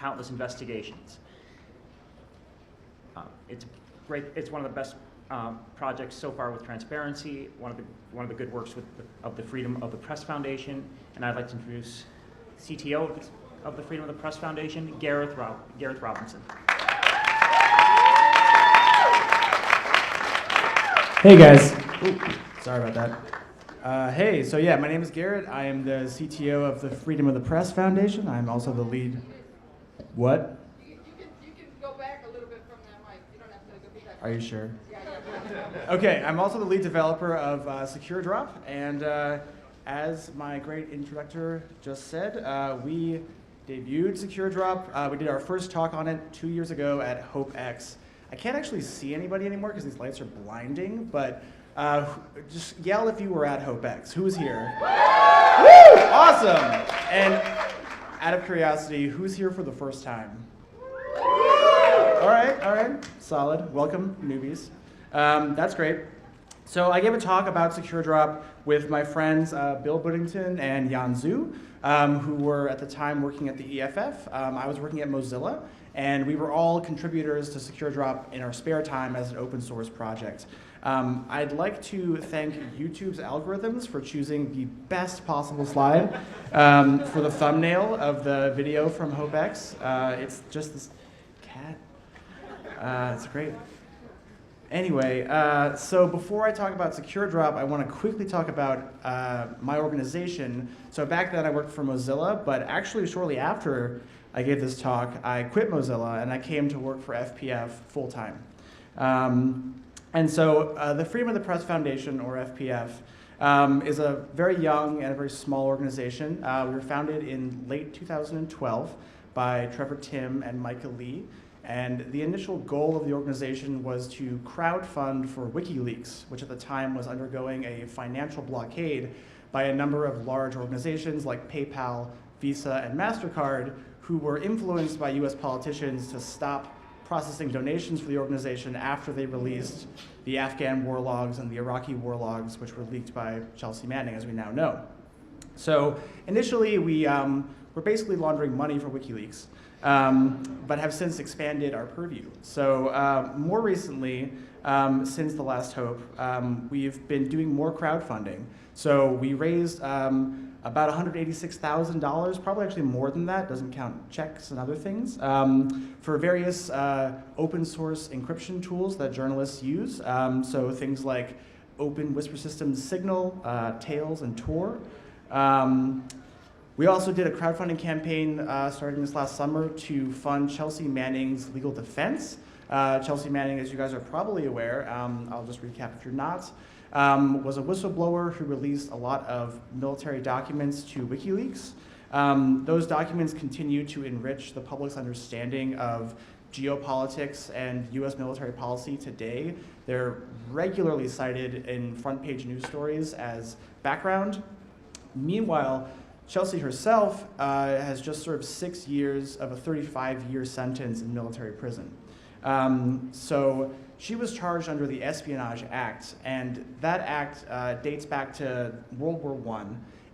countless investigations. It's great. It's one of the best projects so far with transparency. One of the good works of the Freedom of the Press Foundation, and I'd like to introduce CTO of the Freedom of the Press Foundation, Gareth Robinson. Hey guys. Ooh, sorry about that. Hey, so yeah, my name is Garrett. I am the CTO of the Freedom of the Press Foundation. I'm also the lead. What? You can go back a little bit from that mic. You don't have to go back. Are you sure? Yeah. Okay, I'm also the lead developer of SecureDrop, and as my great introductor just said, we debuted SecureDrop. We did our first talk on it 2 years ago at HopeX. I can't actually see anybody anymore because these lights are blinding, but just yell if you were at HopeX. Who was here? Woo! Awesome! And out of curiosity, who's here for the first time? All right, solid. Welcome, newbies. That's great. So I gave a talk about SecureDrop with my friends Bill Buddington and Yan Zhu, who were at the time working at the EFF. I was working at Mozilla, and we were all contributors to SecureDrop in our spare time as an open source project. I'd like to thank YouTube's algorithms for choosing the best possible slide for the thumbnail of the video from HopeX. It's just this cat. It's great. Anyway, so before I talk about SecureDrop, I want to quickly talk about my organization. So back then I worked for Mozilla, but actually shortly after I gave this talk, I quit Mozilla and I came to work for FPF full-time. And so the Freedom of the Press Foundation, or FPF, is a very young and a very small organization. We were founded in late 2012 by Trevor Tim and Micah Lee. And the initial goal of the organization was to crowdfund for WikiLeaks, which at the time was undergoing a financial blockade by a number of large organizations like PayPal, Visa, and MasterCard, who were influenced by US politicians to stop processing donations for the organization after they released the Afghan war logs and the Iraqi war logs, which were leaked by Chelsea Manning, as we now know. So initially, we were basically laundering money for WikiLeaks, but have since expanded our purview. So more recently, since the last Hope, we've been doing more crowdfunding. So we raised about $186,000, probably actually more than that, doesn't count checks and other things, for various open source encryption tools that journalists use. So things like Open Whisper Systems Signal, Tails, and Tor. We also did a crowdfunding campaign starting this last summer to fund Chelsea Manning's legal defense. Chelsea Manning, as you guys are probably aware, I'll just recap if you're not, was a whistleblower who released a lot of military documents to WikiLeaks. Those documents continue to enrich the public's understanding of geopolitics and US military policy today. They're regularly cited in front page news stories as background. Meanwhile, Chelsea herself has just served 6 years of a 35-year sentence in military prison. So she was charged under the Espionage Act, and that act dates back to World War I.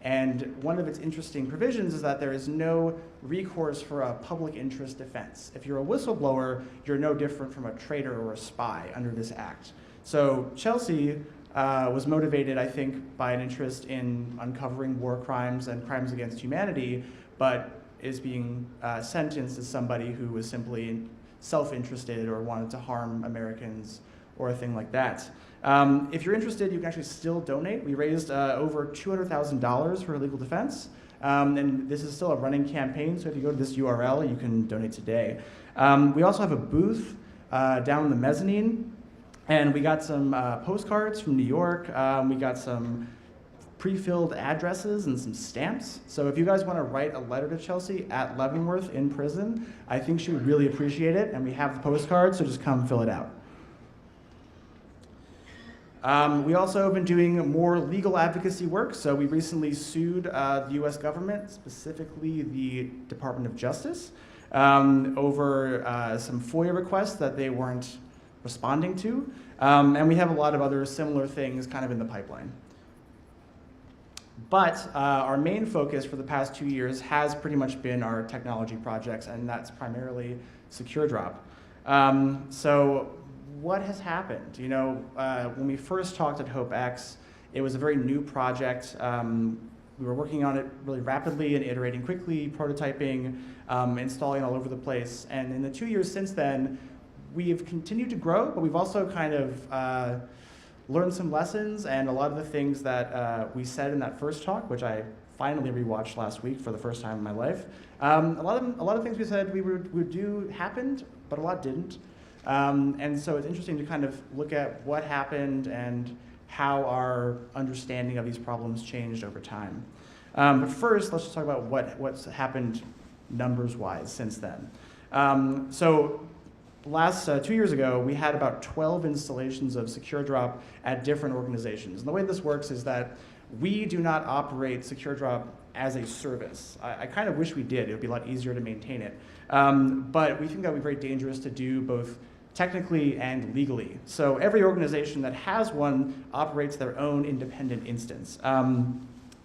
And one of its interesting provisions is that there is no recourse for a public interest defense. If you're a whistleblower, you're no different from a traitor or a spy under this act. So Chelsea was motivated, I think, by an interest in uncovering war crimes and crimes against humanity, but is being sentenced as somebody who was simply self-interested or wanted to harm Americans or a thing like that. If you're interested, you can actually still donate. We raised over $200,000 for legal defense, and this is still a running campaign, so if you go to this URL, you can donate today. We also have a booth down in the mezzanine, and we got some postcards from New York. We got some pre-filled addresses and some stamps. So if you guys want to write a letter to Chelsea at Leavenworth in prison, I think she would really appreciate it, and we have the postcards, so just come fill it out. We also have been doing more legal advocacy work. So we recently sued the US government, specifically the Department of Justice, over some FOIA requests that they weren't responding to. And we have a lot of other similar things kind of in the pipeline. But our main focus for the past 2 years has pretty much been our technology projects, and that's primarily SecureDrop. So what has happened? You know, when we first talked at HopeX, it was a very new project. We were working on it really rapidly and iterating quickly, prototyping, installing all over the place. And in the 2 years since then, we've continued to grow, but we've also kind of learned some lessons, and a lot of the things that we said in that first talk, which I finally rewatched last week for the first time in my life. A lot of things we said we would do happened, but a lot didn't. And so it's interesting to kind of look at what happened and how our understanding of these problems changed over time. But first, let's just talk about what's happened numbers-wise since then. So last 2 years ago, we had about 12 installations of SecureDrop at different organizations. And the way this works is that we do not operate SecureDrop as a service. I kind of wish we did. It would be a lot easier to maintain it. But we think that would be very dangerous to do both technically and legally. So every organization that has one operates their own independent instance.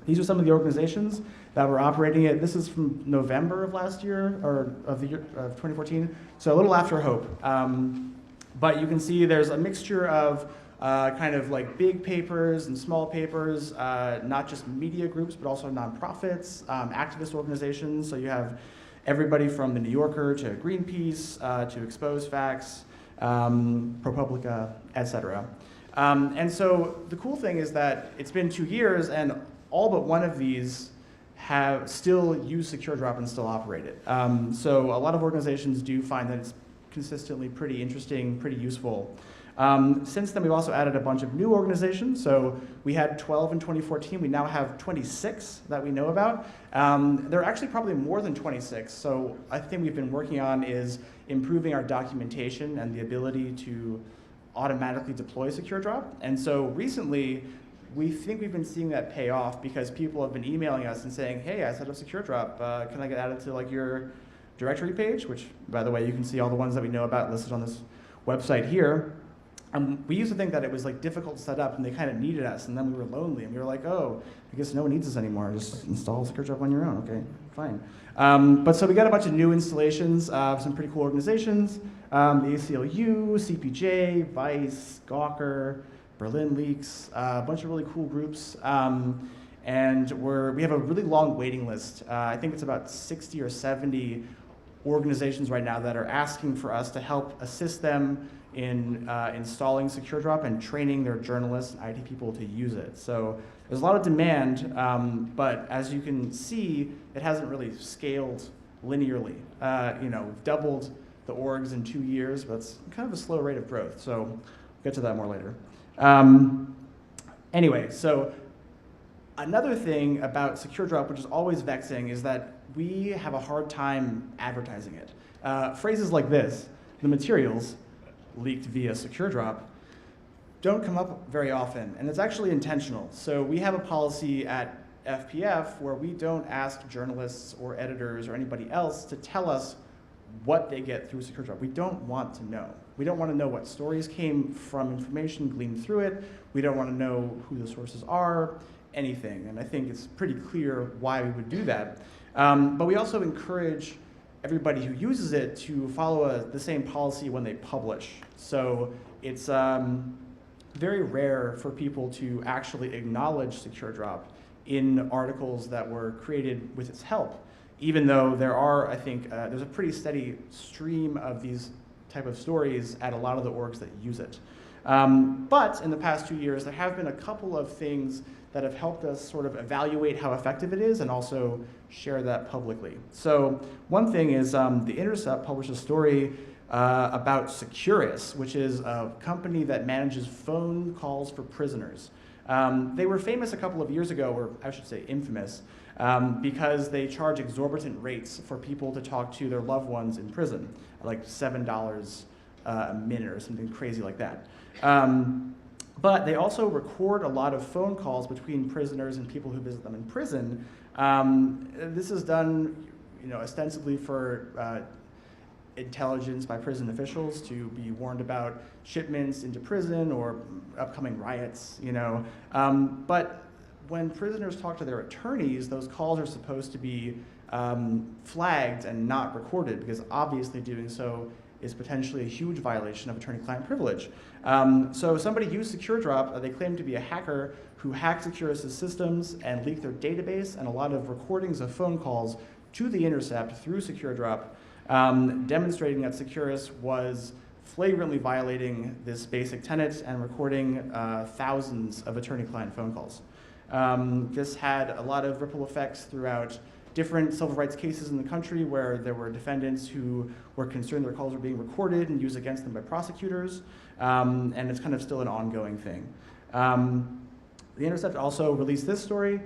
These are some of the organizations that were operating it. This is from November of last year, or of the year of 2014, so a little after Hope. But you can see there's a mixture of kind of like big papers and small papers, not just media groups, but also nonprofits, activist organizations. So you have everybody from the New Yorker to Greenpeace to Expose Facts, ProPublica, etc. And so the cool thing is that it's been 2 years, and all but one of these have still used SecureDrop and still operate it. So a lot of organizations do find that it's consistently pretty interesting, pretty useful. Since then, we've also added a bunch of new organizations. So we had 12 in 2014. We now have 26 that we know about. There are actually probably more than 26. So I think we've been working on is improving our documentation and the ability to automatically deploy SecureDrop. And so recently, we think we've been seeing that pay off because people have been emailing us and saying, hey, I set up SecureDrop. Can I get added to like your directory page? Which, by the way, you can see all the ones that we know about listed on this website here. We used to think that it was like difficult to set up, and they kind of needed us, and then we were lonely, and we were like, oh, I guess no one needs us anymore. Just install SecureDrop on your own. Okay, fine. But so we got a bunch of new installations of some pretty cool organizations: the ACLU, CPJ, Vice, Gawker, Berlin Leaks, a bunch of really cool groups. And we have a really long waiting list. I think it's about 60 or 70 organizations right now that are asking for us to help assist them in installing SecureDrop and training their journalists and IT people to use it. So there's a lot of demand, but as you can see, it hasn't really scaled linearly. We've doubled the orgs in 2 years, but it's kind of a slow rate of growth. So we'll get to that more later. Anyway, so another thing about SecureDrop, which is always vexing, is that we have a hard time advertising it. Phrases like this, the materials leaked via SecureDrop, don't come up very often, and it's actually intentional. So we have a policy at FPF where we don't ask journalists or editors or anybody else to tell us what they get through SecureDrop. We don't want to know. We don't want to know what stories came from information gleaned through it. We don't want to know who the sources are, anything. And I think it's pretty clear why we would do that. But we also encourage everybody who uses it to follow the same policy when they publish. So it's very rare for people to actually acknowledge SecureDrop in articles that were created with its help, even though there are, I think, there's a pretty steady stream of these type of stories at a lot of the orgs that use it. But in the past 2 years, there have been a couple of things that have helped us sort of evaluate how effective it is and also share that publicly. So one thing is The Intercept published a story about Securus, which is a company that manages phone calls for prisoners. They were famous a couple of years ago, or I should say infamous, because they charge exorbitant rates for people to talk to their loved ones in prison, like $7 a minute or something crazy like that. But they also record a lot of phone calls between prisoners and people who visit them in prison. This is done, ostensibly for intelligence by prison officials to be warned about shipments into prison or upcoming riots, But when prisoners talk to their attorneys, those calls are supposed to be flagged and not recorded, because obviously doing so is potentially a huge violation of attorney-client privilege. So somebody used SecureDrop. They claimed to be a hacker who hacked Securus's systems and leaked their database and a lot of recordings of phone calls to the Intercept through SecureDrop, demonstrating that Securus was flagrantly violating this basic tenet and recording thousands of attorney-client phone calls. This had a lot of ripple effects throughout different civil rights cases in the country where there were defendants who were concerned their calls were being recorded and used against them by prosecutors, and it's kind of still an ongoing thing. The Intercept also released this story,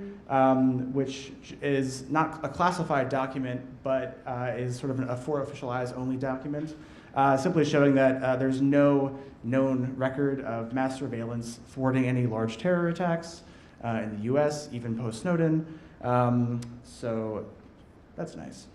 which is not a classified document, but is sort of a for official eyes only document, simply showing that there's no known record of mass surveillance thwarting any large terror attacks in the US, even post-Snowden. So that's nice.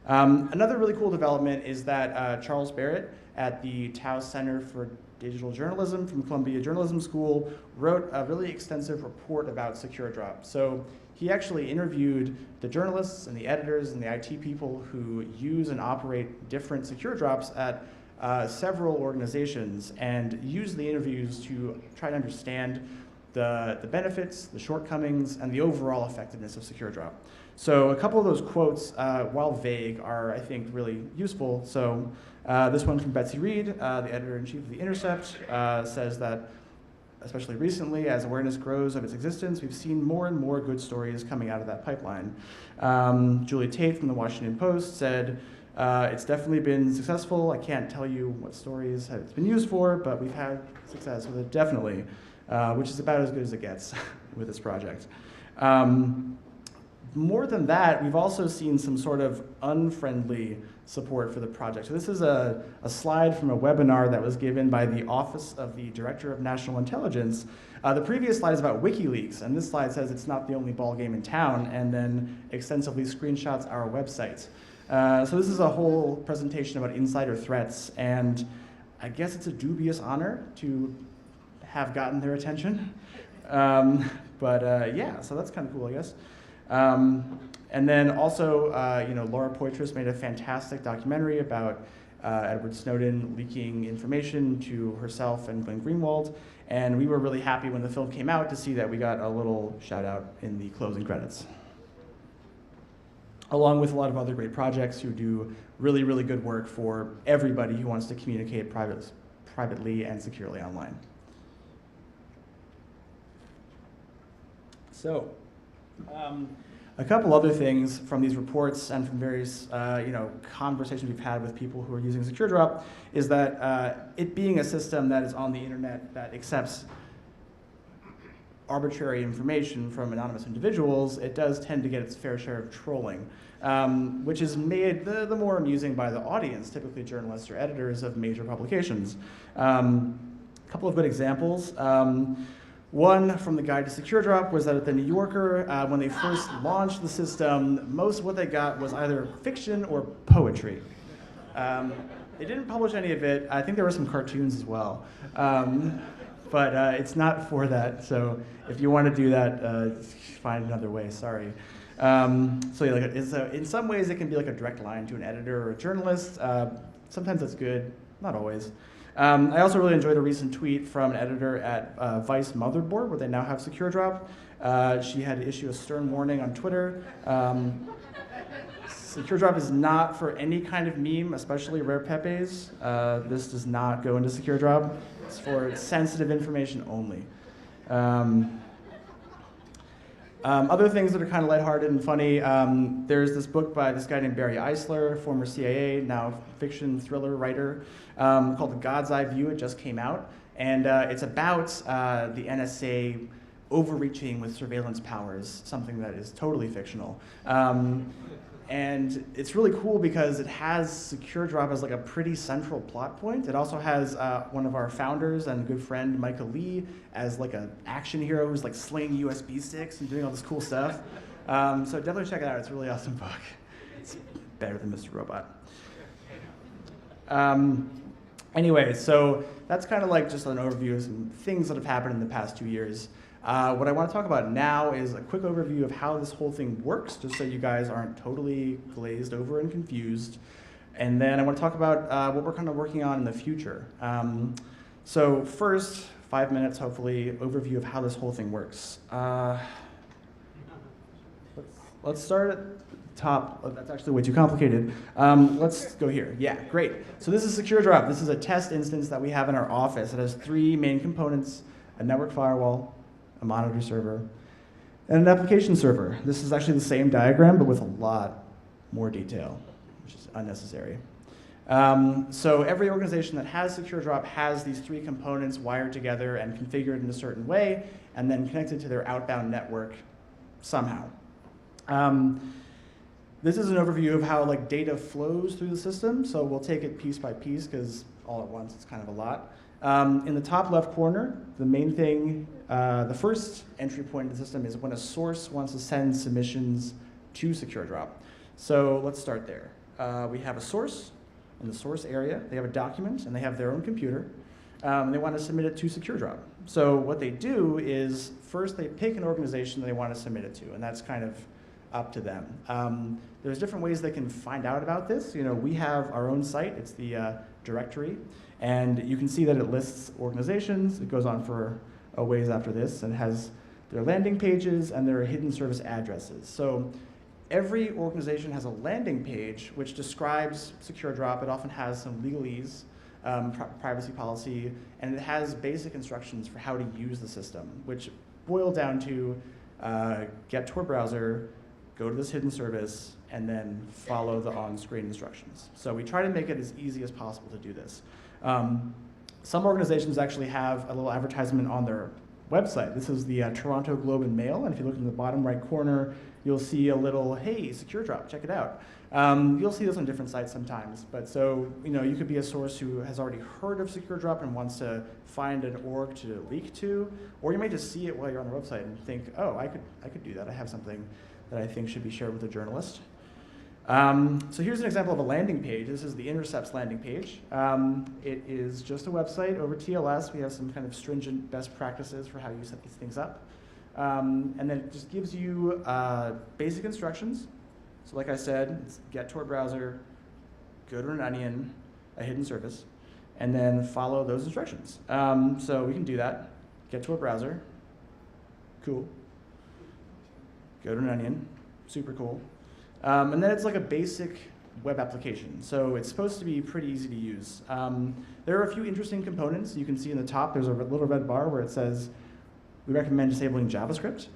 Another really cool development is that Charles Barrett at the Tao Center for Digital Journalism from Columbia Journalism School wrote a really extensive report about SecureDrop. So he actually interviewed the journalists and the editors and the IT people who use and operate different SecureDrops at several organizations, and used the interviews to try to understand the benefits, the shortcomings, and the overall effectiveness of SecureDrop. So a couple of those quotes, while vague, are, I think, really useful. So this one from Betsy Reed, the editor-in-chief of The Intercept, says that, especially recently, as awareness grows of its existence, we've seen more and more good stories coming out of that pipeline. Julie Tate from The Washington Post said, it's definitely been successful. I can't tell you what stories it's been used for, but we've had success with it, definitely. Which is about as good as it gets with this project. More than that, we've also seen some sort of unfriendly support for the project. So this is a slide from a webinar that was given by the Office of the Director of National Intelligence. The previous slide is about WikiLeaks, and this slide says it's not the only ballgame in town, and then extensively screenshots our website. So this is a whole presentation about insider threats, and I guess it's a dubious honor to have gotten their attention. Yeah, so that's kind of cool, I guess. And then also, Laura Poitras made a fantastic documentary about Edward Snowden leaking information to herself and Glenn Greenwald, and we were really happy when the film came out to see that we got a little shout out in the closing credits. Along with a lot of other great projects who do really, really good work for everybody who wants to communicate privately and securely online. So, a couple other things from these reports and from various conversations we've had with people who are using SecureDrop is that it being a system that is on the internet that accepts arbitrary information from anonymous individuals, it does tend to get its fair share of trolling, which is made the more amusing by the audience, typically journalists or editors of major publications. A couple of good examples. One from the guide to SecureDrop was that at the New Yorker, when they first launched the system, most of what they got was either fiction or poetry. They didn't publish any of it. I think there were some cartoons as well. But it's not for that, so if you want to do that, find another way, sorry. So yeah, in some ways it can be like a direct line to an editor or a journalist. Sometimes that's good, not always. I also really enjoyed a recent tweet from an editor at Vice Motherboard, where they now have SecureDrop. She had to issue a stern warning on Twitter. SecureDrop is not for any kind of meme, especially rare pepes. This does not go into SecureDrop. It's for sensitive information only. Other things that are kind of lighthearted and funny, there's this book by this guy named Barry Eisler, former CIA, now fiction thriller writer, called The God's Eye View. It just came out. And it's about the NSA overreaching with surveillance powers, something that is totally fictional. And it's really cool because it has SecureDrop as like a pretty central plot point. It also has one of our founders and good friend, Michael Lee, as like an action hero who's like slinging USB sticks and doing all this cool stuff. So definitely check it out. It's a really awesome book. It's better than Mr. Robot. Anyway, so that's kind of like just an overview of some things that have happened in the past 2 years. What I want to talk about now is a quick overview of how this whole thing works, just so you guys aren't totally glazed over and confused. And then I want to talk about what we're kind of working on in the future. So first, 5 minutes, hopefully, overview of how this whole thing works. Let's start at the top. Oh, that's actually way too complicated. Let's go here. Yeah, great. So this is SecureDrop. This is a test instance that we have in our office. It has 3 main components: a network firewall, a monitor server, and an application server. This is actually the same diagram, but with a lot more detail, which is unnecessary. So every organization that has SecureDrop has these 3 components wired together and configured in a certain way, and then connected to their outbound network somehow. This is an overview of how data flows through the system. So we'll take it piece by piece, because all at once it's kind of a lot. In the top left corner, the main thing, the first entry point in the system is when a source wants to send submissions to SecureDrop. So let's start there. We have a source. In the source area, they have a document, and they have their own computer. And they want to submit it to SecureDrop. So what they do is, first they pick an organization that they want to submit it to, and that's kind of up to them. There's different ways they can find out about this. We have our own site. It's the directory. And you can see that it lists organizations. It goes on for a ways after this, and has their landing pages and their hidden service addresses. So every organization has a landing page which describes SecureDrop. It often has some legalese, privacy policy, and it has basic instructions for how to use the system, which boil down to get to a browser, go to this hidden service, and then follow the on-screen instructions. So we try to make it as easy as possible to do this. Some organizations actually have a little advertisement on their website. This is the Toronto Globe and Mail, and if you look in the bottom right corner, you'll see a little, hey, SecureDrop, check it out. You'll see this on different sites sometimes, but so, you could be a source who has already heard of SecureDrop and wants to find an org to leak to, or you may just see it while you're on the website and think, oh, I could do that. I have something that I think should be shared with a journalist. So here's an example of a landing page. This is the Intercepts landing page. It is just a website over TLS. We have some kind of stringent best practices for how you set these things up. And then it just gives you basic instructions. So like I said, it's get to a browser, go to an onion, a hidden service, and then follow those instructions. So we can do that. Get to a browser, cool. Go to an onion, super cool. And then it's like a basic web application. So it's supposed to be pretty easy to use. There are a few interesting components. You can see in the top, there's a little red bar where it says, we recommend disabling JavaScript.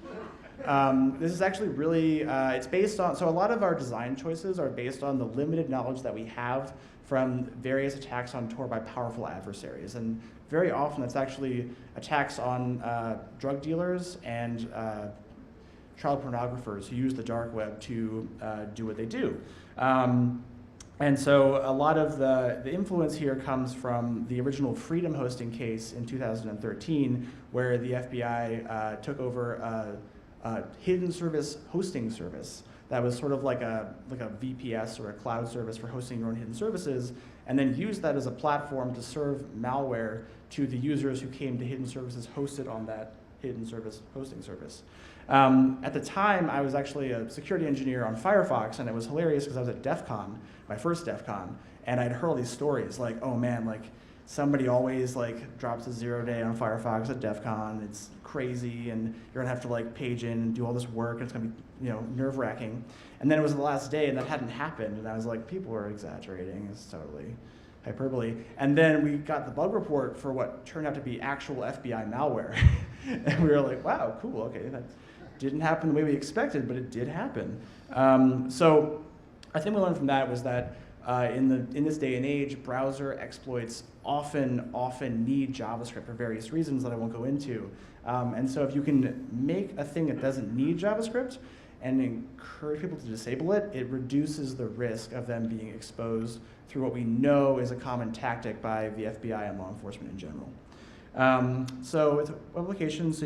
This is actually really, it's based on, so a lot of our design choices are based on the limited knowledge that we have from various attacks on Tor by powerful adversaries. And very often that's actually attacks on drug dealers and child pornographers who use the dark web to do what they do. And so a lot of the influence here comes from the original Freedom hosting case in 2013, where the FBI took over a hidden service hosting service that was sort of like a VPS or a cloud service for hosting your own hidden services, and then used that as a platform to serve malware to the users who came to hidden services hosted on that hidden service hosting service. At the time, I was actually a security engineer on Firefox, and it was hilarious because I was at DEF CON, my first DEF CON, and I'd heard all these stories like, oh man, like somebody always drops a 0-day on Firefox at DEF CON. It's crazy, and you're gonna have to page in and do all this work, and it's gonna be nerve-wracking. And then it was the last day, and that hadn't happened, and I was like, people are exaggerating. It's totally hyperbole. And then we got the bug report for what turned out to be actual FBI malware, and we were like, wow, cool, okay, that didn't happen the way we expected, but it did happen. So I think we learned from that was that in this day and age, browser exploits often need JavaScript for various reasons that I won't go into. And so if you can make a thing that doesn't need JavaScript and encourage people to disable it, it reduces the risk of them being exposed through what we know is a common tactic by the FBI and law enforcement in general. So it's a web application, so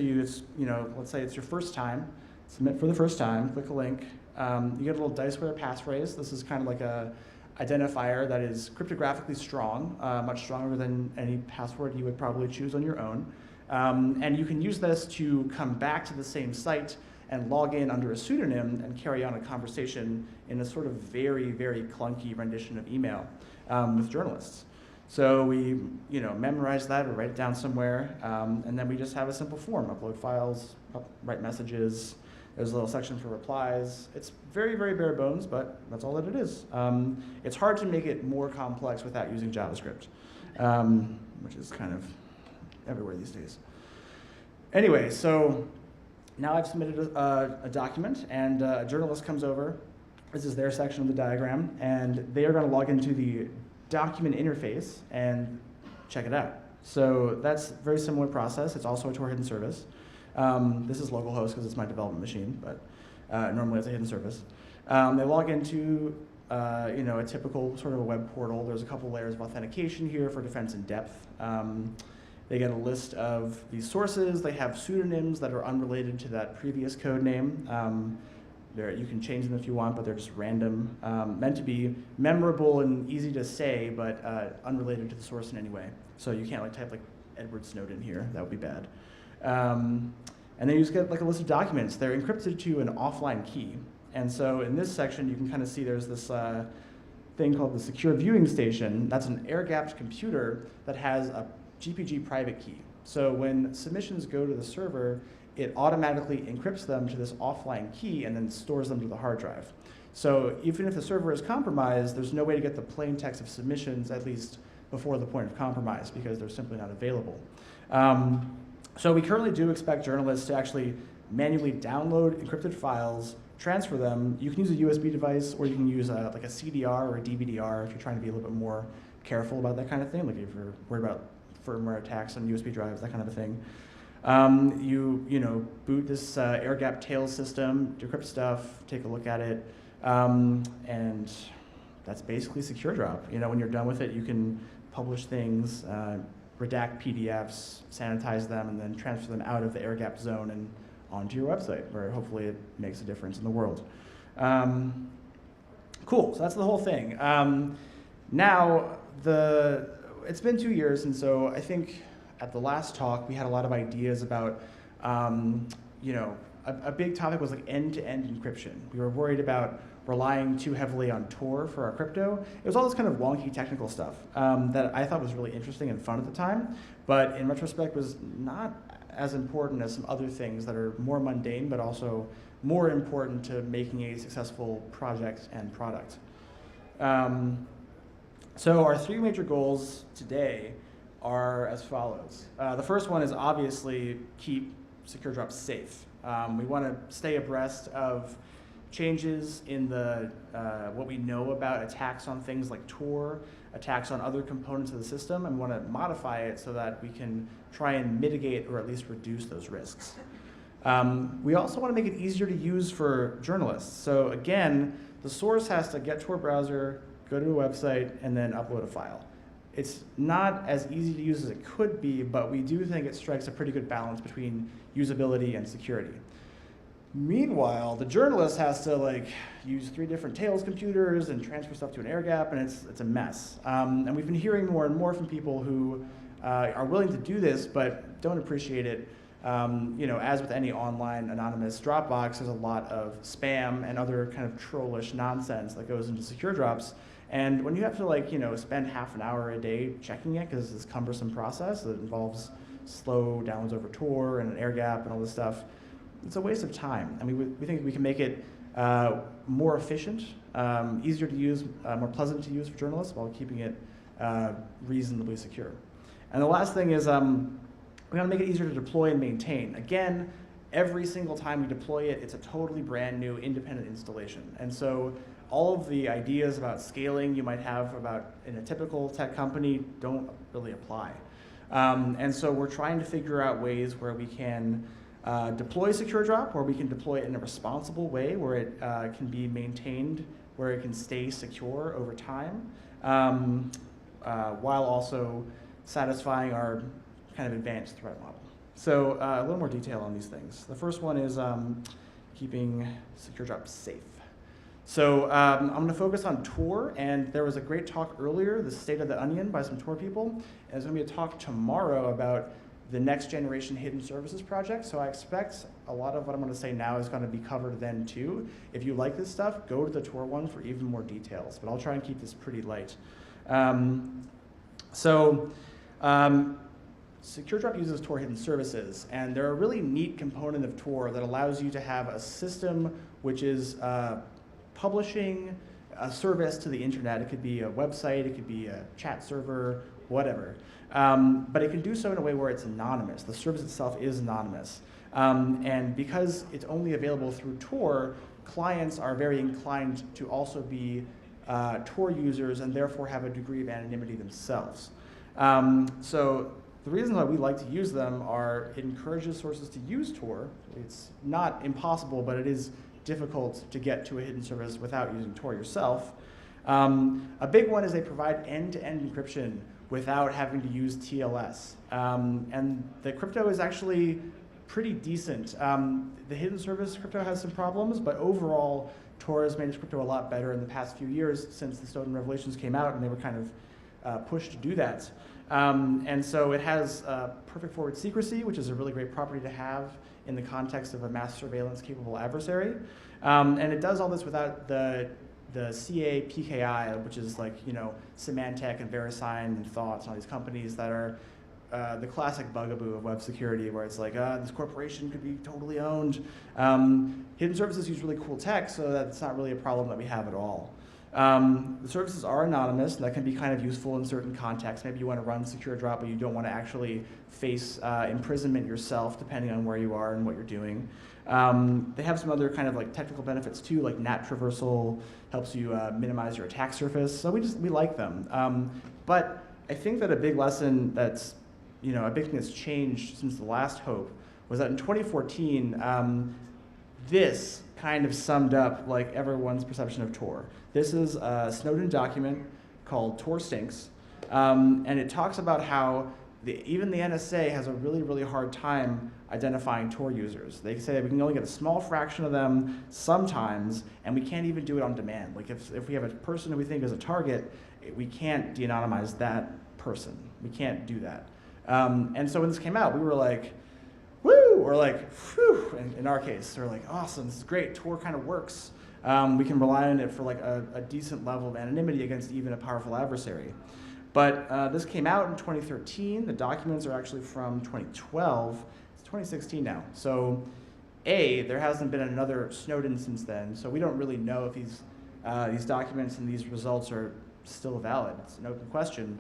let's say it's your first time, submit for the first time, click a link. You get a little diceware passphrase. This is kind of like a identifier that is cryptographically strong, much stronger than any password you would probably choose on your own. And you can use this to come back to the same site and log in under a pseudonym and carry on a conversation in a sort of very, very clunky rendition of email with journalists. So we memorize that or write it down somewhere, and then we just have a simple form, upload files, write messages. There's a little section for replies. It's very, very bare bones, but that's all that it is. It's hard to make it more complex without using JavaScript, which is kind of everywhere these days. Anyway, so now I've submitted a document, and a journalist comes over. This is their section of the diagram, and they are going to log into the document interface and check it out. So that's a very similar process. It's also a Tor hidden service. This is localhost because it's my development machine, but normally it's a hidden service. They log into a typical sort of a web portal. There's a couple layers of authentication here for defense in depth. They get a list of these sources. They have pseudonyms that are unrelated to that previous code name. You can change them if you want, but they're just random, meant to be memorable and easy to say, but unrelated to the source in any way. So you can't type Edward Snowden here. That would be bad. And then you just get a list of documents. They're encrypted to an offline key. And so in this section, you can kind of see there's this thing called the Secure Viewing Station. That's an air-gapped computer that has a GPG private key. So when submissions go to the server, it automatically encrypts them to this offline key and then stores them to the hard drive. So even if the server is compromised, there's no way to get the plain text of submissions, at least before the point of compromise, because they're simply not available. So we currently do expect journalists to actually manually download encrypted files, transfer them. You can use a USB device, or you can use a CDR or a DVDR if you're trying to be a little bit more careful about that kind of thing, like if you're worried about firmware attacks on USB drives, that kind of a thing. You boot this air-gapped tail system, decrypt stuff, take a look at it, and that's basically SecureDrop. When you're done with it, you can publish things, redact PDFs, sanitize them, and then transfer them out of the air-gapped zone and onto your website, where hopefully it makes a difference in the world. Cool, so that's the whole thing. Now, it's been 2 years, and so I think at the last talk, we had a lot of ideas about, a big topic was end-to-end encryption. We were worried about relying too heavily on Tor for our crypto. It was all this kind of wonky technical stuff that I thought was really interesting and fun at the time, but in retrospect was not as important as some other things that are more mundane, but also more important to making a successful project and product. So our 3 major goals today are as follows. The first one is obviously keep SecureDrop safe. We want to stay abreast of changes in what we know about attacks on things like Tor, attacks on other components of the system, and we want to modify it so that we can try and mitigate or at least reduce those risks. We also want to make it easier to use for journalists. So again, the source has to get to our browser, go to a website, and then upload a file. It's not as easy to use as it could be, but we do think it strikes a pretty good balance between usability and security. Meanwhile, the journalist has to use 3 different Tails computers and transfer stuff to an air gap, and it's a mess. And we've been hearing more and more from people who are willing to do this, but don't appreciate it. As with any online anonymous Dropbox, there's a lot of spam and other kind of trollish nonsense that goes into SecureDrops. And when you have to spend half an hour a day checking it, because it's this cumbersome process that involves slow downloads over Tor and an air gap and all this stuff, it's a waste of time. I mean, we think we can make it more efficient, easier to use, more pleasant to use for journalists while keeping it reasonably secure. And the last thing is we want to make it easier to deploy and maintain. Again, every single time we deploy it, it's a totally brand new independent installation. And so all of the ideas about scaling you might have in a typical tech company don't really apply. And so we're trying to figure out ways where we can deploy SecureDrop, where we can deploy it in a responsible way, where it can be maintained, where it can stay secure over time, while also satisfying our kind of advanced threat model. So a little more detail on these things. The first one is keeping SecureDrop safe. So I'm going to focus on Tor, and there was a great talk earlier, The State of the Onion, by some Tor people, and there's going to be a talk tomorrow about the next generation hidden services project. So I expect a lot of what I'm going to say now is going to be covered then too. If you like this stuff, go to the Tor one for even more details, but I'll try and keep this pretty light. SecureDrop uses Tor hidden services, and they're a really neat component of Tor that allows you to have a system which is publishing a service to the internet. It could be a website, it could be a chat server, whatever. But it can do so in a way where it's anonymous. The service itself is anonymous. And because it's only available through Tor, clients are very inclined to also be Tor users and therefore have a degree of anonymity themselves. So the reasons why we like to use them are it encourages sources to use Tor. It's not impossible, but it is difficult to get to a hidden service without using Tor yourself. A big one is they provide end-to-end encryption without having to use TLS. And the crypto is actually pretty decent. The hidden service crypto has some problems, but overall, Tor has made its crypto a lot better in the past few years since the Snowden revelations came out, and they were kind of pushed to do that. And so it has perfect forward secrecy, which is a really great property to have in the context of a mass surveillance capable adversary. And it does all this without the CA PKI, which is like, Symantec and VeriSign and Thoughts and all these companies that are the classic bugaboo of web security, where it's like, this corporation could be totally owned. Hidden services use really cool tech, so that's not really a problem that we have at all. The services are anonymous, and that can be kind of useful in certain contexts. Maybe you want to run SecureDrop, but you don't want to actually face imprisonment yourself, depending on where you are and what you're doing. They have some other kind of like technical benefits too, like NAT traversal helps you minimize your attack surface. So we like them. But I think that a big lesson that's, a big thing that's changed since the last hope was that in 2014, this kind of summed up like everyone's perception of Tor. This is a Snowden document called Tor Stinks, and it talks about how even the NSA has a really, really hard time identifying Tor users. They say that we can only get a small fraction of them sometimes, and we can't even do it on demand. Like if we have a person who we think is a target, we can't de-anonymize that person. We can't do that. And so when this came out, we were like, woo, or like, whew, in our case, we're like, awesome, this is great, Tor kind of works. We can rely on it for like a decent level of anonymity against even a powerful adversary. But this came out in 2013. The documents are actually from 2012. It's 2016 now. So there hasn't been another Snowden since then, so we don't really know if these documents and these results are still valid. It's an open question.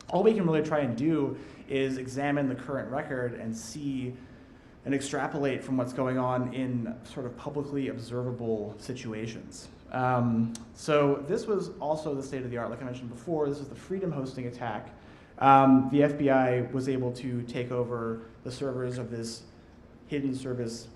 All we can really try and do is examine the current record and see and extrapolate from what's going on in sort of publicly observable situations. So this was also the state of the art, like I mentioned before. This was the freedom hosting attack. The FBI was able to take over the servers of this hidden service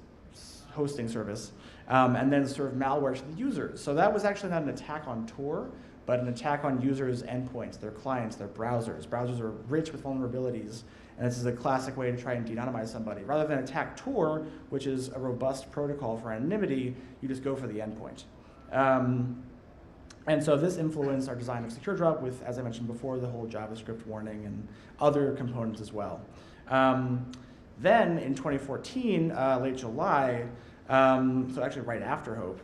hosting service and then serve malware to the users. So that was actually not an attack on Tor, but an attack on users' endpoints, their clients, their browsers. Browsers are rich with vulnerabilities, and this is a classic way to try and de-anonymize somebody. Rather than attack Tor, which is a robust protocol for anonymity, you just go for the endpoint. And so this influenced our design of SecureDrop with, as I mentioned before, the whole JavaScript warning and other components as well. Then in 2014, late July, so actually right after Hope,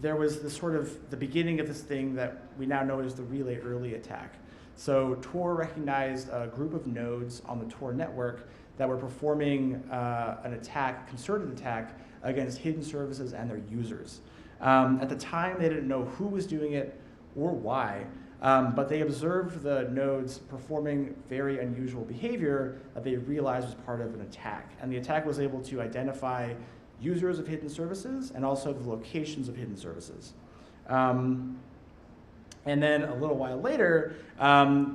there was this sort of the beginning of this thing that we now know as the Relay Early attack. So Tor recognized a group of nodes on the Tor network that were performing an attack, concerted attack, against hidden services and their users. At the time, they didn't know who was doing it or why, but they observed the nodes performing very unusual behavior that they realized was part of an attack. And the attack was able to identify users of hidden services and also the locations of hidden services. And then a little while later,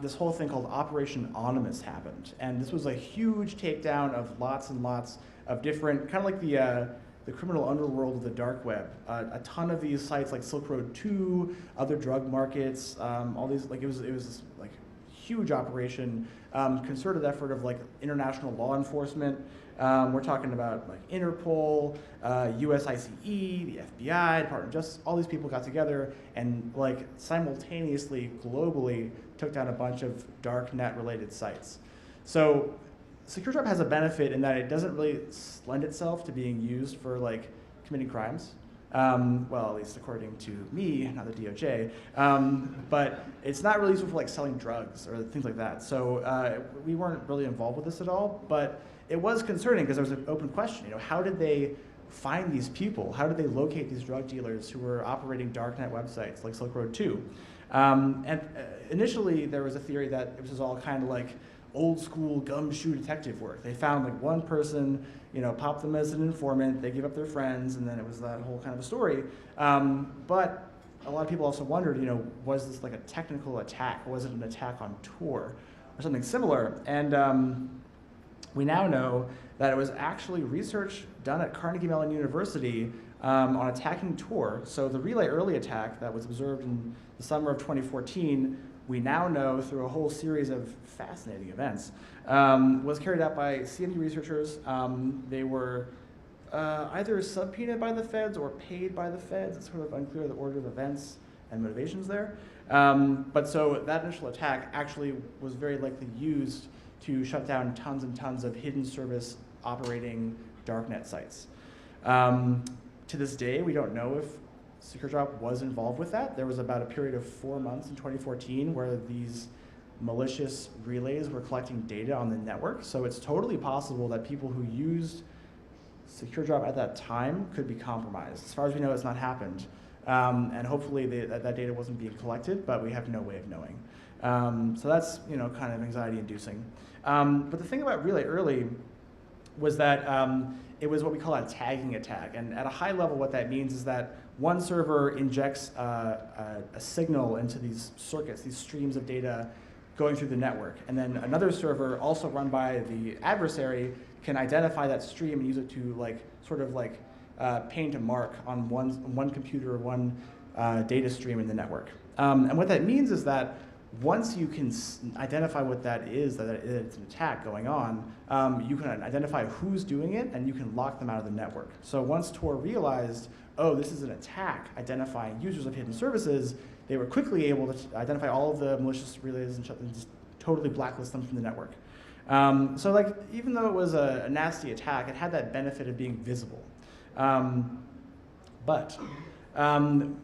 this whole thing called Operation Anonymous happened. And this was a huge takedown of lots and lots of different, kind of like the criminal underworld of the dark web. A ton of these sites like Silk Road 2, other drug markets, all these, like it was this like huge operation, concerted effort of like international law enforcement. We're talking about like Interpol, USICE, the FBI, Department of Justice, all these people got together and like simultaneously, globally, took down a bunch of dark net related sites. So SecureDrop has a benefit in that it doesn't really lend itself to being used for like committing crimes. Well, at least according to me, not the DOJ. But it's not really useful for like selling drugs or things like that. So we weren't really involved with this at all. But it was concerning because there was an open question. You know, how did they find these people? How did they locate these drug dealers who were operating darknet websites like Silk Road 2? Initially, there was a theory that it was all kind of like old school gumshoe detective work. They found like one person, you know, popped them as an informant, they gave up their friends, and then it was that whole kind of a story. But a lot of people also wondered, you know, was this like a technical attack? Was it an attack on Tor or something similar? And we now know that it was actually research done at Carnegie Mellon University on attacking Tor. So the Relay Early attack that was observed in the summer of 2014, we now know through a whole series of fascinating events, was carried out by CMU researchers. They were either subpoenaed by the feds or paid by the feds. It's sort of unclear the order of events and motivations there. But so that initial attack actually was very likely used to shut down tons and tons of hidden service operating darknet sites. To this day, we don't know if SecureDrop was involved with that. There was about a period of 4 months in 2014 where these malicious relays were collecting data on the network. So it's totally possible that people who used SecureDrop at that time could be compromised. As far as we know, it's not happened. And hopefully that data wasn't being collected, but we have no way of knowing. So that's, you know, kind of anxiety-inducing. But the thing about Relay Early was that it was what we call a tagging attack. And at a high level, what that means is that one server injects a signal into these circuits, these streams of data going through the network. And then another server, also run by the adversary, can identify that stream and use it to like sort of like paint a mark on one computer or one data stream in the network. And what that means is that once you can identify what that is, that it's an attack going on, you can identify who's doing it and you can lock them out of the network. So once Tor realized, oh, this is an attack identifying users of hidden services, they were quickly able to identify all of the malicious relays and just totally blacklist them from the network. So like, even though it was a nasty attack, it had that benefit of being visible. But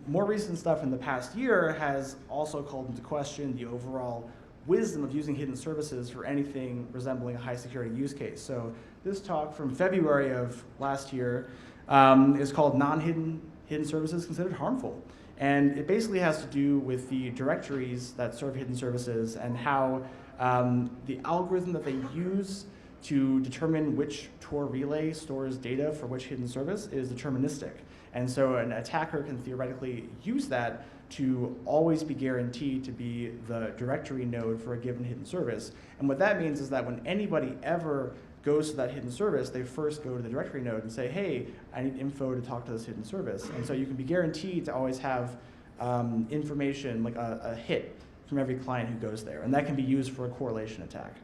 more recent stuff in the past year has also called into question the overall wisdom of using hidden services for anything resembling a high security use case. So this talk from February of last year is called Non-Hidden Services Considered Harmful. And it basically has to do with the directories that serve hidden services and how the algorithm that they use to determine which Tor relay stores data for which hidden service is deterministic. And so an attacker can theoretically use that to always be guaranteed to be the directory node for a given hidden service. And what that means is that when anybody ever goes to that hidden service, they first go to the directory node and say, hey, I need info to talk to this hidden service. And so you can be guaranteed to always have information, like a hit from every client who goes there. And that can be used for a correlation attack.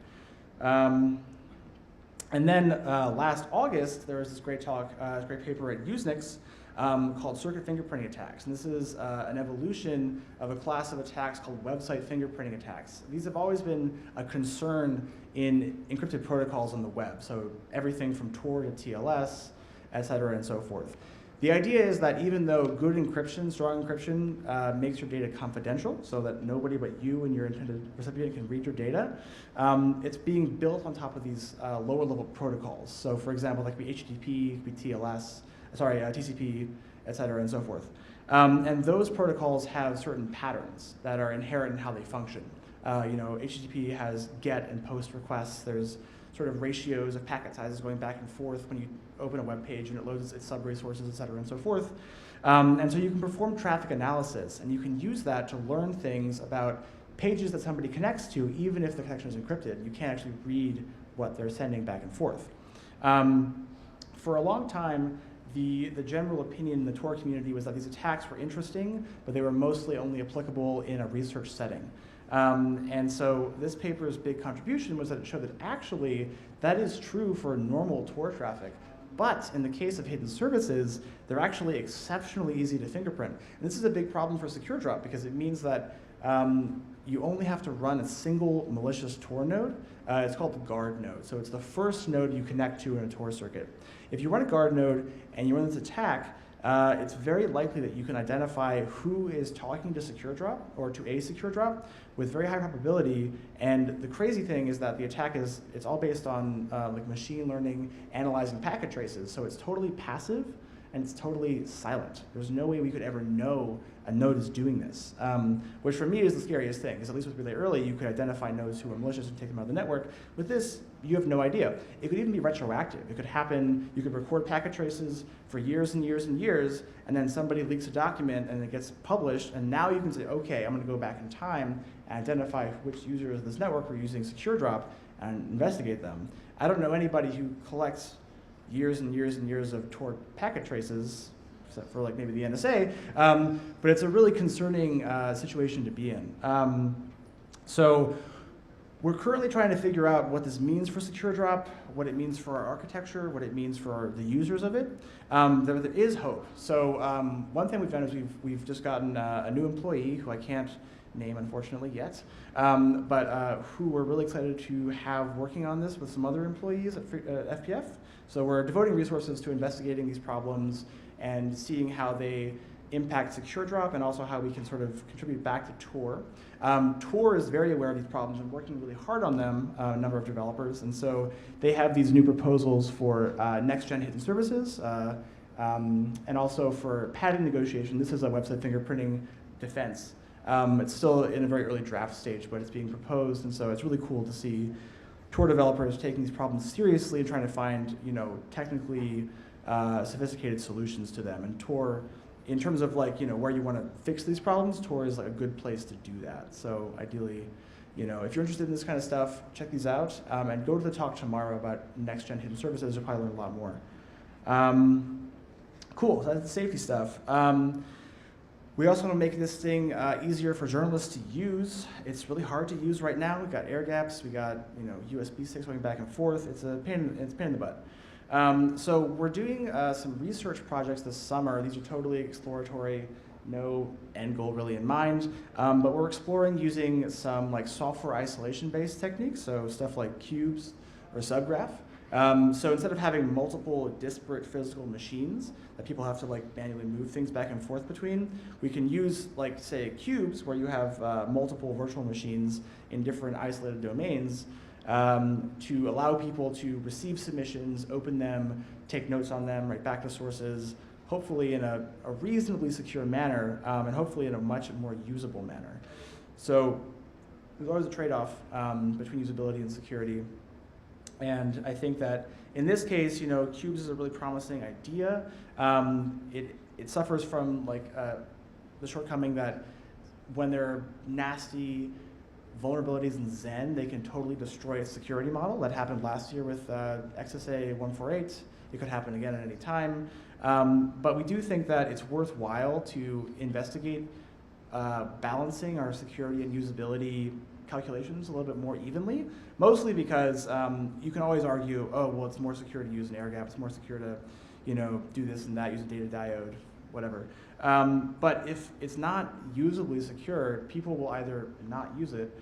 And then last August, there was this great talk, great paper at Usenix called Circuit Fingerprinting Attacks. And this is an evolution of a class of attacks called website fingerprinting attacks. These have always been a concern in encrypted protocols on the web. So everything from Tor to TLS, et cetera, and so forth. The idea is that even though good encryption, strong encryption, makes your data confidential so that nobody but you and your intended recipient can read your data, it's being built on top of these lower level protocols. So for example, that could be HTTP, it could be TLS, TCP, et cetera, and so forth. And those protocols have certain patterns that are inherent in how they function. HTTP has get and post requests. There's sort of ratios of packet sizes going back and forth when you open a web page and it loads its sub-resources, et cetera, and so forth. And so you can perform traffic analysis, and you can use that to learn things about pages that somebody connects to, even if the connection is encrypted. You can't actually read what they're sending back and forth. For a long time, the general opinion in the Tor community was that these attacks were interesting, but they were mostly only applicable in a research setting. And so this paper's big contribution was that it showed that actually that is true for normal Tor traffic, But in the case of hidden services, they're actually exceptionally easy to fingerprint. And this is a big problem for SecureDrop because it means that you only have to run a single malicious Tor node. It's called the guard node. So it's the first node you connect to in a Tor circuit. If you run a guard node and you run this attack, it's very likely that you can identify who is talking to SecureDrop or to a SecureDrop with very high probability. And the crazy thing is that the attack it's all based on like machine learning, analyzing packet traces. So it's totally passive and it's totally silent. There's no way we could ever know a node is doing this, which for me is the scariest thing, because at least with Relay Early, you could identify nodes who are malicious and take them out of the network. With this, you have no idea. It could even be retroactive. It could happen, you could record packet traces for years and years and years, and then somebody leaks a document and it gets published, and now you can say, okay, I'm gonna go back in time and identify which users of this network were using SecureDrop and investigate them. I don't know anybody who collects years and years and years of Tor packet traces, except for like maybe the NSA, but it's a really concerning situation to be in. So we're currently trying to figure out what this means for SecureDrop, what it means for our architecture, what it means for the users of it. There is hope. So one thing we've done is we've just gotten a new employee who I can't name unfortunately yet, but who we're really excited to have working on this with some other employees at FPF. So we're devoting resources to investigating these problems and seeing how they impact SecureDrop and also how we can sort of contribute back to Tor. Tor is very aware of these problems and working really hard on them, a number of developers, and so they have these new proposals for next-gen hidden services and also for patent negotiation. This is a website fingerprinting defense. It's still in a very early draft stage, but it's being proposed, and so it's really cool to see Tor developers taking these problems seriously and trying to find, technically sophisticated solutions to them. And Tor, in terms of like, where you want to fix these problems, Tor is like a good place to do that. So ideally, if you're interested in this kind of stuff, check these out and go to the talk tomorrow about next-gen hidden services. You'll probably learn a lot more. Cool, so that's the safety stuff. We also want to make this thing easier for journalists to use. It's really hard to use right now. We've got air gaps, we got USB sticks going back and forth. It's a pain in the butt. So we're doing some research projects this summer. These are totally exploratory, no end goal really in mind. But we're exploring using some like software isolation-based techniques, so stuff like cubes or subgraph. So instead of having multiple disparate physical machines that people have to like manually move things back and forth between, we can use like say cubes where you have multiple virtual machines in different isolated domains to allow people to receive submissions, open them, take notes on them, write back to sources, hopefully in a reasonably secure manner and hopefully in a much more usable manner. So there's always a trade-off between usability and security. And I think that in this case, cubes is a really promising idea. It suffers from like the shortcoming that when there are nasty vulnerabilities in Zen, they can totally destroy a security model. That happened last year with XSA 148. It could happen again at any time. But we do think that it's worthwhile to investigate balancing our security and usability calculations a little bit more evenly, mostly because you can always argue, oh, well, it's more secure to use an air gap, it's more secure to, do this and that, use a data diode, whatever. But if it's not usably secure, people will either not use it,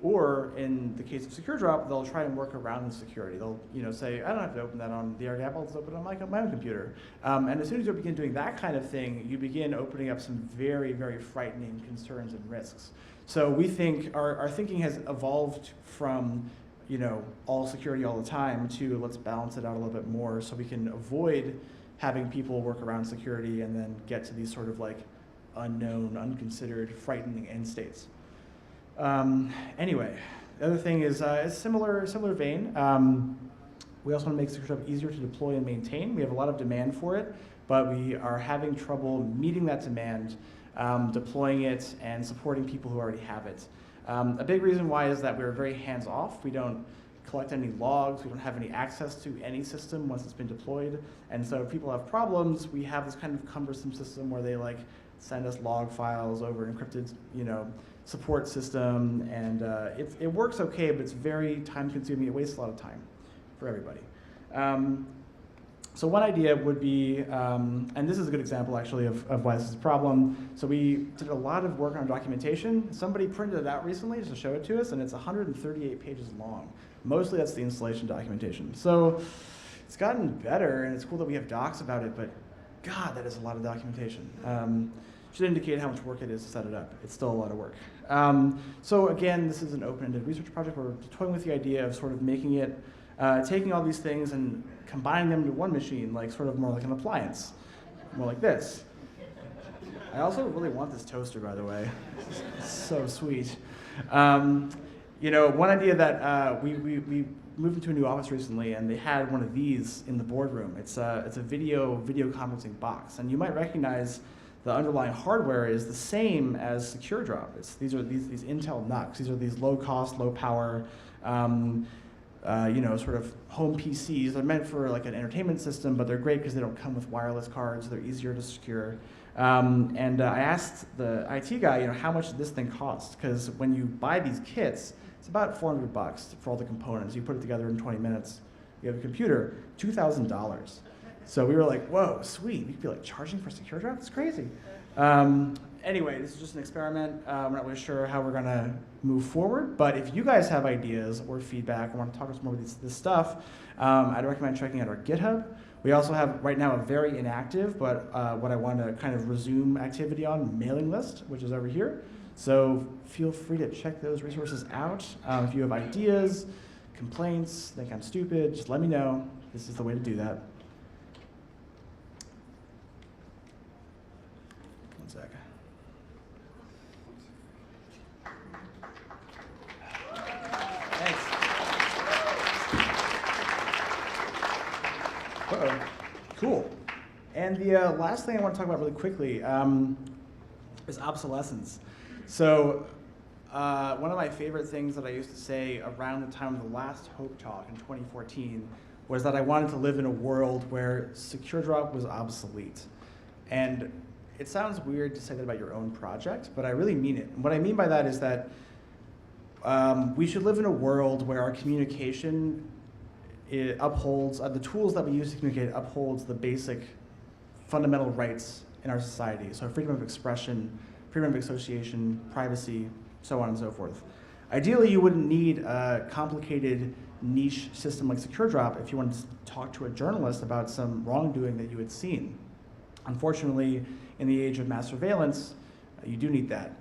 or in the case of SecureDrop, they'll try and work around the security. They'll, say, I don't have to open that on the air gap, I'll just open it on my own computer. And as soon as you begin doing that kind of thing, you begin opening up some very, very frightening concerns and risks. So we think our thinking has evolved from, all security all the time to let's balance it out a little bit more so we can avoid having people work around security and then get to these sort of like unknown, unconsidered, frightening end states. Anyway, the other thing is a similar vein. We also want to make SecureDrop easier to deploy and maintain. We have a lot of demand for it, but we are having trouble meeting that demand, deploying it, and supporting people who already have it. A big reason why is that we're very hands-off. We don't collect any logs. We don't have any access to any system once it's been deployed. And so if people have problems, we have this kind of cumbersome system where they like send us log files over an encrypted, support system, and it works okay, but it's very time-consuming. It wastes a lot of time for everybody. So one idea would be, and this is a good example actually of why this is a problem. So we did a lot of work on documentation. Somebody printed it out recently just to show it to us, and it's 138 pages long. Mostly that's the installation documentation. So it's gotten better, and it's cool that we have docs about it, but God, that is a lot of documentation. Should indicate how much work it is to set it up. It's still a lot of work. So again, this is an open-ended research project. We're toying with the idea of sort of making it, taking all these things and combining them into one machine, like sort of more like an appliance, more like this. I also really want this toaster, by the way. It's so sweet. You know, one idea that we moved into a new office recently, and they had one of these in the boardroom. It's a video conferencing box, and you might recognize the underlying hardware is the same as SecureDrop. These are these Intel NUCs. These are these low cost, low power, you know, sort of home PCs. They're meant for like an entertainment system, but they're great because they don't come with wireless cards. They're easier to secure. I asked the IT guy, you know, how much did this thing cost? Because when you buy these kits, it's about $400 for all the components. You put it together in 20 minutes. You have a computer, $2,000. So we were like, whoa, sweet. We could be like charging for SecureDrop? That's crazy. Anyway, this is just an experiment. We're not really sure how we're going to move forward. But if you guys have ideas or feedback and want to talk to us more about this stuff, I'd recommend checking out our GitHub. We also have right now a very inactive, but what I want to kind of resume activity on, mailing list, which is over here. So feel free to check those resources out. If you have ideas, complaints, think I'm stupid, just let me know. This is the way to do that. One sec. Thanks. Uh-oh. Cool. And the last thing I want to talk about really quickly is obsolescence. So one of my favorite things that I used to say around the time of the last Hope Talk in 2014 was that I wanted to live in a world where SecureDrop was obsolete. And it sounds weird to say that about your own project, but I really mean it. And what I mean by that is that we should live in a world where our communication upholds, the tools that we use to communicate upholds the basic fundamental rights in our society. So freedom of expression, freedom of association, privacy, so on and so forth. Ideally, you wouldn't need a complicated niche system like SecureDrop if you wanted to talk to a journalist about some wrongdoing that you had seen. Unfortunately, in the age of mass surveillance, you do need that.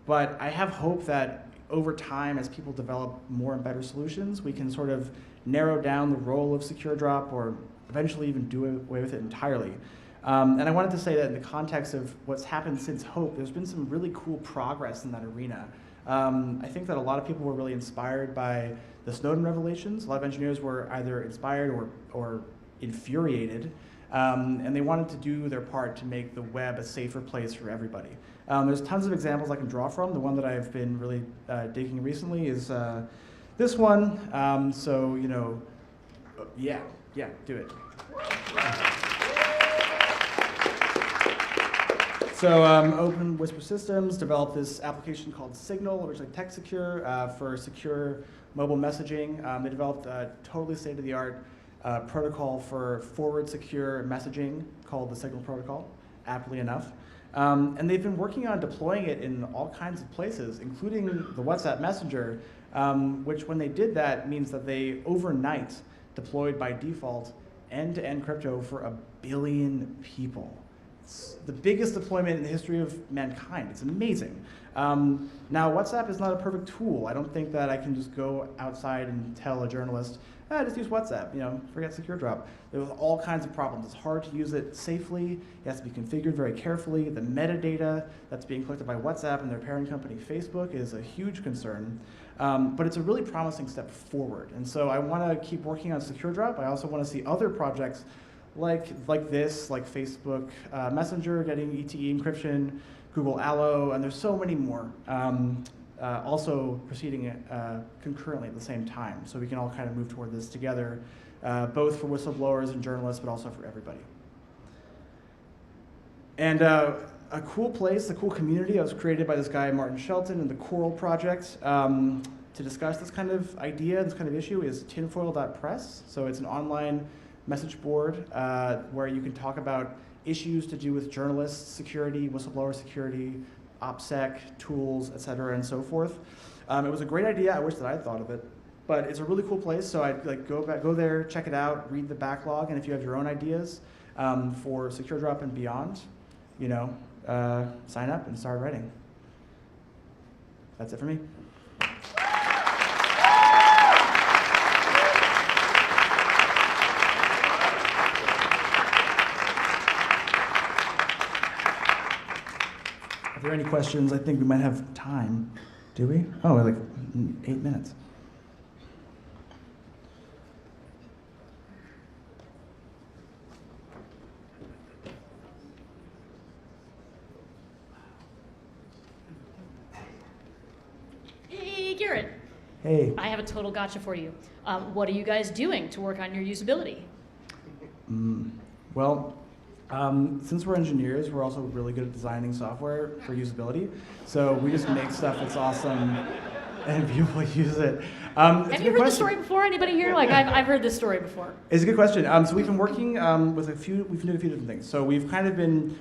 But I have hope that over time, as people develop more and better solutions, we can sort of narrow down the role of SecureDrop or eventually even do away with it entirely. And I wanted to say that in the context of what's happened since Hope, there's been some really cool progress in that arena. I think that a lot of people were really inspired by the Snowden revelations. A lot of engineers were either inspired or infuriated, and they wanted to do their part to make the web a safer place for everybody. There's tons of examples I can draw from. The one that I've been really digging recently is this one. So, you know, yeah, do it. So Open Whisper Systems developed this application called Signal, originally TechSecure, for secure mobile messaging. They developed a totally state-of-the-art protocol for forward secure messaging called the Signal protocol, aptly enough. And they've been working on deploying it in all kinds of places, including the WhatsApp Messenger, which when they did that means that they overnight deployed by default end-to-end crypto for 1 billion people. It's the biggest deployment in the history of mankind. It's amazing. Now, WhatsApp is not a perfect tool. I don't think that I can just go outside and tell a journalist, just use WhatsApp, you know, forget SecureDrop. There's all kinds of problems. It's hard to use it safely. It has to be configured very carefully. The metadata that's being collected by WhatsApp and their parent company, Facebook, is a huge concern. But it's a really promising step forward. And so I want to keep working on SecureDrop. I also want to see other projects like this, like Facebook Messenger getting ETE encryption, Google Allo, and there's so many more also proceeding concurrently at the same time. So we can all kind of move toward this together, both for whistleblowers and journalists, but also for everybody. And a cool place, a cool community that was created by this guy, Martin Shelton, and the Coral Project to discuss this kind of idea, this kind of issue is tinfoil.press. So it's an online message board where you can talk about issues to do with journalists, security, whistleblower security, OPSEC, tools, et cetera, and so forth. It was a great idea. I wish that I had thought of it. But it's a really cool place, so I'd like go there, check it out, read the backlog, and if you have your own ideas for SecureDrop and beyond, you know, sign up and start writing. That's it for me. Are there any questions? I think we might have time. Do we? Oh, like 8 minutes. Hey, Garrett. Hey. I have a total gotcha for you. What are you guys doing to work on your usability? Well, since we're engineers, we're also really good at designing software for usability. So we just make stuff that's awesome and people use it. Have you heard this story before? Anybody here? Like, I've heard this story before. It's a good question. So we've been working with we've done a few different things. So we've kind of been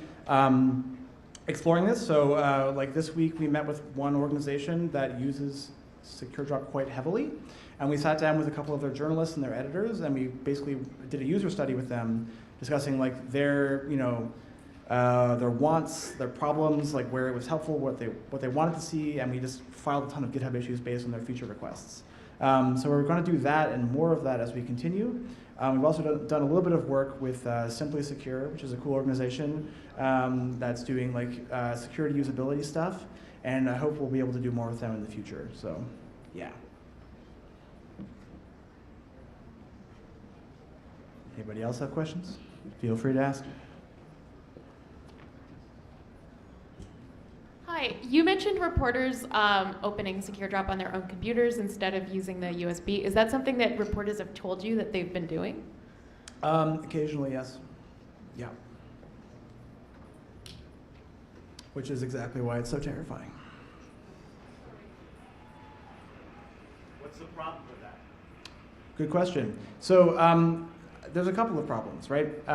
exploring this. So like this week we met with one organization that uses SecureDrop quite heavily. And we sat down with a couple of their journalists and their editors, and we basically did a user study with them, discussing like their, you know, their wants, their problems, like where it was helpful, what they wanted to see, and we just filed a ton of GitHub issues based on their feature requests. So we're going to do that and more of that as we continue. We've also done a little bit of work with Simply Secure, which is a cool organization that's doing like security usability stuff, and I hope we'll be able to do more with them in the future. So, yeah. Anybody else have questions? Feel free to ask. Hi, you mentioned reporters opening SecureDrop on their own computers instead of using the USB. Is that something that reporters have told you that they've been doing? Occasionally, yes. Yeah. Which is exactly why it's so terrifying. What's the problem with that? Good question. So there's a couple of problems, right?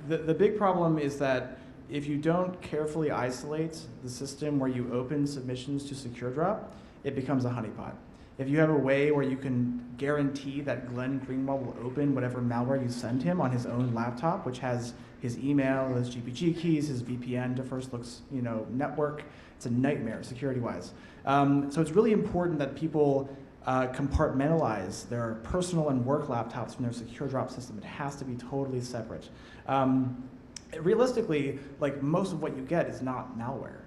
The big problem is that if you don't carefully isolate the system where you open submissions to SecureDrop, it becomes a honeypot. If you have a way where you can guarantee that Glenn Greenwald will open whatever malware you send him on his own laptop, which has his email, his GPG keys, his VPN to first looks, you know, network, it's a nightmare security-wise. So it's really important that people compartmentalize their personal and work laptops from their SecureDrop system. It has to be totally separate. Realistically, like most of what you get is not malware.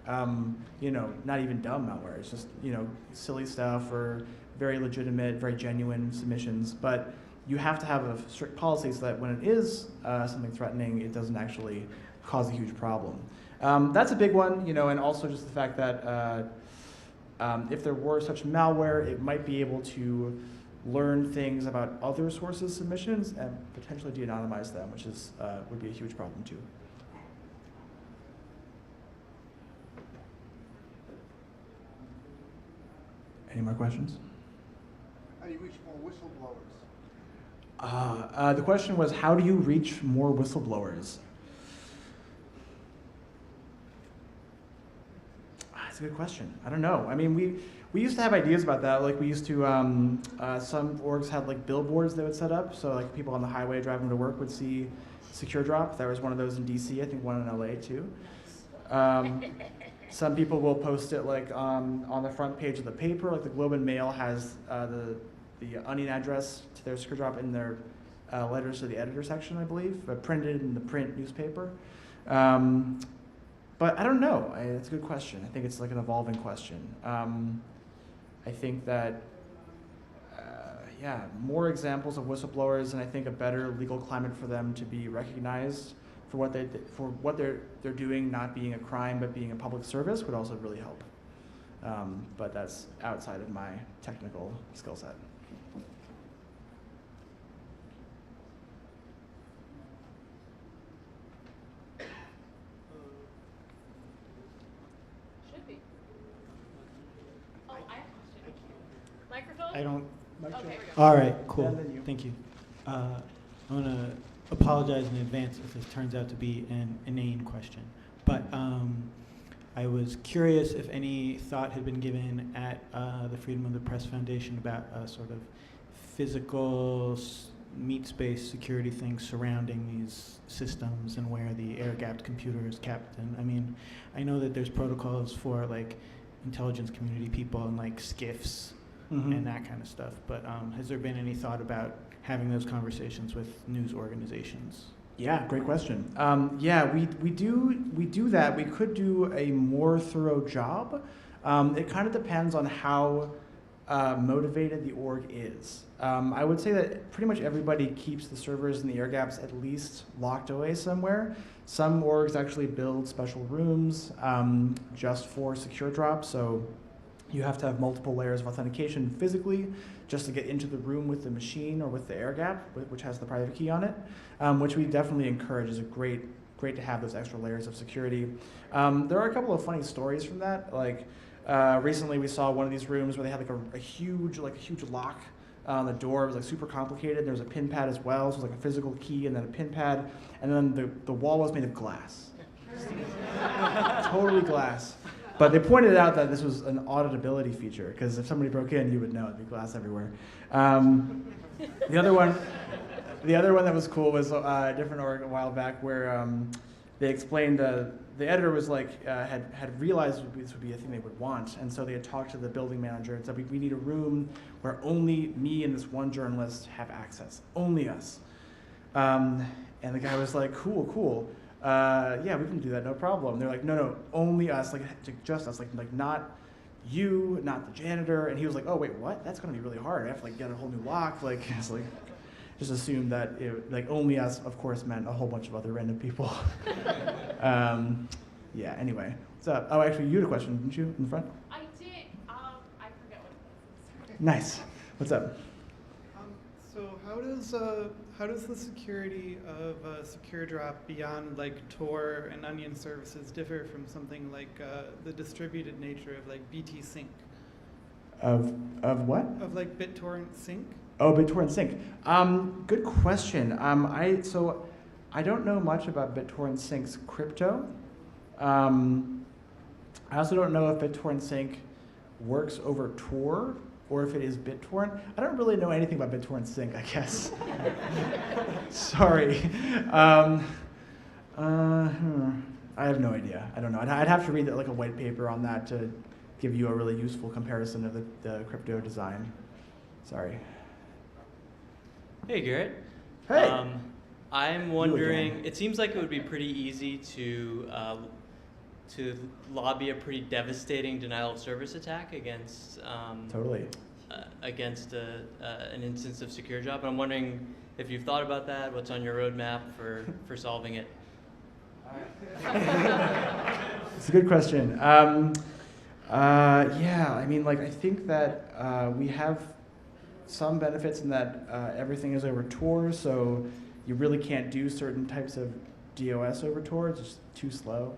You know, not even dumb malware. It's just, you know, silly stuff or very legitimate, very genuine submissions. But you have to have a strict policy so that when it is something threatening, it doesn't actually cause a huge problem. That's a big one, you know, and also just the fact that if there were such malware, it might be able to learn things about other sources' submissions and potentially de-anonymize them, which is would be a huge problem too. Any more questions? How do you reach more whistleblowers? The question was, how do you reach more whistleblowers? That's a good question. I don't know. I mean, we used to have ideas about that. Like we used to, some orgs had like billboards they would set up. So like people on the highway driving to work would see SecureDrop. There was one of those in DC, I think one in LA too. Some people will post it like on the front page of the paper. Like the Globe and Mail has the onion address to their SecureDrop in their letters to the editor section, I believe, printed in the print newspaper. But I don't know. It's a good question. I think it's like an evolving question. I think that, yeah, more examples of whistleblowers, and I think a better legal climate for them to be recognized for what they're doing, not being a crime but being a public service, would also really help. But that's outside of my technical skill set. Should be. Oh, I have a question. Microphone? I don't. Okay. All right, cool. And then you. Thank you. I want to apologize in advance if this turns out to be an inane question, but I was curious if any thought had been given at the Freedom of the Press Foundation about sort of physical meat space security things surrounding these systems and where the air-gapped computer is kept. And I mean, I know that there's protocols for like intelligence community people and like SCIFs and that kind of stuff, but has there been any thought about having those conversations with news organizations? Yeah, great question. Yeah, we do that. We could do a more thorough job. It kind of depends on how motivated the org is. I would say that pretty much everybody keeps the servers and the air gaps at least locked away somewhere. Some orgs actually build special rooms just for SecureDrop, so you have to have multiple layers of authentication physically just to get into the room with the machine or with the air gap, which has the private key on it, which we definitely encourage. Is great to have those extra layers of security. There are a couple of funny stories from that. Like recently, we saw one of these rooms where they had like a huge lock on the door. It was like super complicated. There was a pin pad as well, so it was like a physical key and then a pin pad, and then the wall was made of glass, totally glass. But they pointed out that this was an auditability feature, because if somebody broke in, you would know. It'd be glass everywhere. The other one that was cool was a different org a while back where they explained the editor was like had realized this would be a thing they would want, and so they had talked to the building manager and said, we need a room where only me and this one journalist have access, only us. And the guy was like, cool. Yeah, we can do that, no problem. They're like, no, only us, like just us, like not you, not the janitor. And he was like, oh wait, what? That's gonna be really hard. I have to like get a whole new lock. Like, it's like, just assumed that like only us, of course, meant a whole bunch of other random people. Yeah. Anyway, what's up? Oh, actually, you had a question, didn't you, in the front? I did. I forget what it was. Nice. What's up? So how does the security of SecureDrop beyond like Tor and Onion services differ from something like the distributed nature of like BT Sync? Of what? Of like BitTorrent Sync? Oh, BitTorrent Sync. Good question. I don't know much about BitTorrent Sync's crypto. I also don't know if BitTorrent Sync works over Tor or if it is BitTorrent. I don't really know anything about BitTorrent Sync, I guess. Sorry. I have no idea. I don't know. I'd have to read like a white paper on that to give you a really useful comparison of the crypto design. Sorry. Hey, Garrett. Hey. I'm wondering, it seems like it would be pretty easy to lobby a pretty devastating denial of service attack against Totally. Against an instance of SecureDrop. And I'm wondering if you've thought about that, what's on your roadmap for solving it? It's a good question. Yeah, I mean, like, I think that we have some benefits in that everything is over Tor, so you really can't do certain types of DOS over Tor. It's just too slow.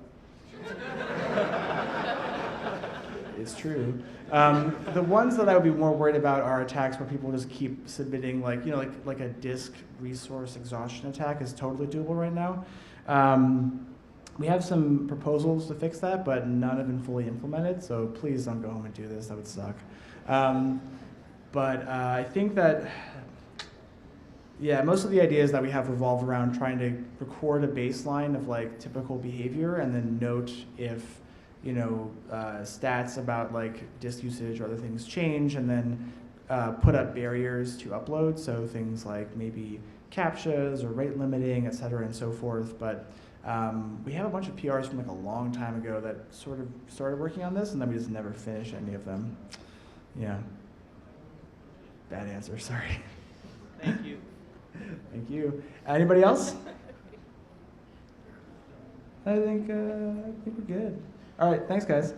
It's true. The ones that I would be more worried about are attacks where people just keep submitting, like, you know, like a disk resource exhaustion attack is totally doable right now. We have some proposals to fix that, but none have been fully implemented, so please don't go home and do this. That would suck. But I think that, yeah, most of the ideas that we have revolve around trying to record a baseline of like typical behavior and then note if, you know, stats about like disk usage or other things change, and then put up barriers to upload, so things like maybe CAPTCHAs or rate limiting, et cetera, and so forth. But we have a bunch of PRs from like a long time ago that sort of started working on this, and then we just never finished any of them. Yeah. Bad answer, sorry. Thank you. Thank you. Anybody else? I think we're good. All right, thanks, guys.